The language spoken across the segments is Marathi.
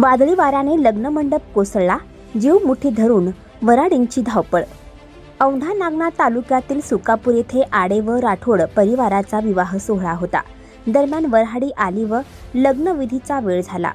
वादळी वाऱ्याने लग्न मंडप कोसळला, जीव मुठीत धरून वऱ्हाडींची धावपळ। औंढा नागनाथ तालुक्यातील सुकापूर येथे आडे व राठोड परिवाराचा विवाह सोहळा होता। दरम्यान वऱ्हाडी आली व लग्नविधीचा वेळ झाला।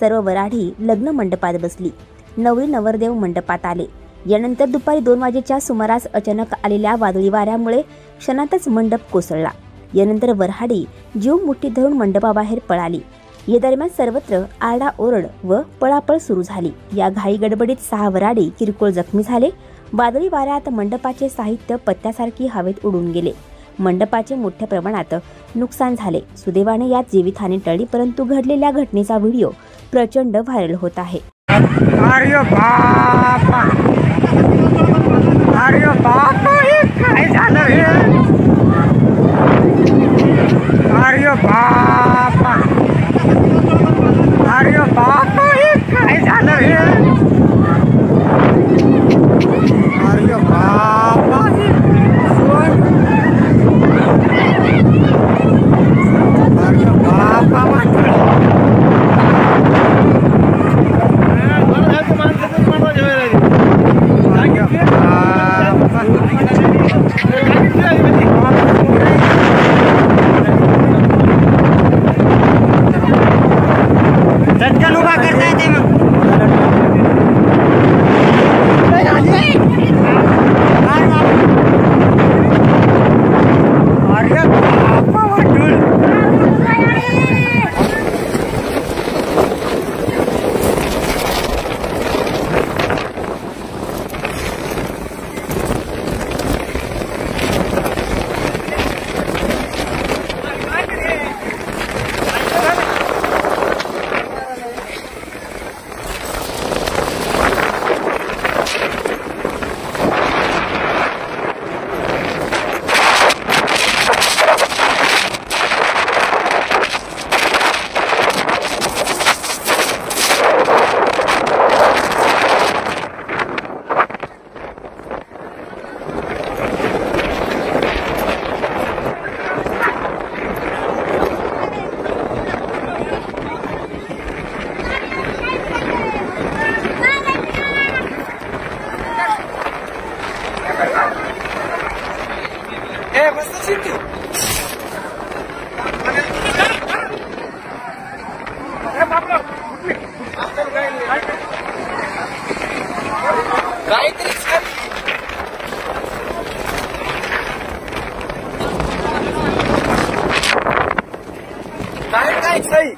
सर्व वऱ्हाडी लग्न मंडपात बसली। नवरी नवरदेव मंडपात आले। यानंतर दुपारी 2 वाजेच्या सुमारास अचानक आलेल्या वादळी वाऱ्यामुळे क्षणातच मंडप कोसळला। यानंतर वऱ्हाडी जीव मुठीत धरून मंडपाबाहेर पळाली। या दरम्यान सर्वत्र आरडाओरड व पळापळ सुरू झाली। या घाई गडबडीत 6 वऱ्हाडी किरकोळ जखमी झाले। वादळी वाऱ्यात मंडपाचे साहित्य पत्त्यासारखी हवेत उडून गेले। मंडपाचे मोठ्या प्रमाणात नुकसान झाले। सुदैवाने यात जीवितहानी टळली, परंतु घडलेल्या घटनेचा व्हिडिओ प्रचंड व्हायरल होत आहे। अरे बापा, अरे बापा, हे काय झालं हे? अरे बापा, अरे बापा, हे काय झालं हे? अरे बापा, अरे बापा, झटकन उभा करता येते मग। अरे बापा, वाटून काय सही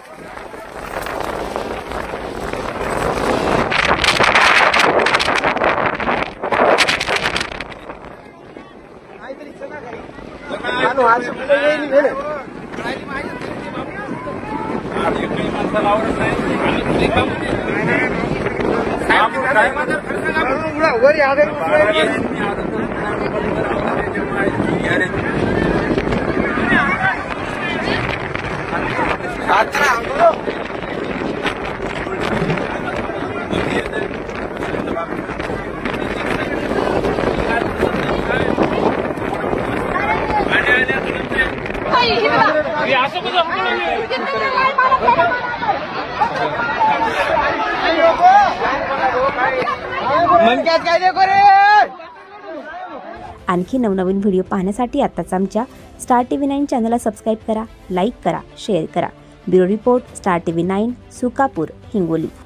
आणखी नवनवीन व्हिडिओ पाहण्यासाठी आताच आमच्या स्टार टीव्ही 9 चॅनलला सबस्क्राईब करा, लाईक करा, शेअर करा। Bureau report, star TV 9, Sukapur, Hingoli.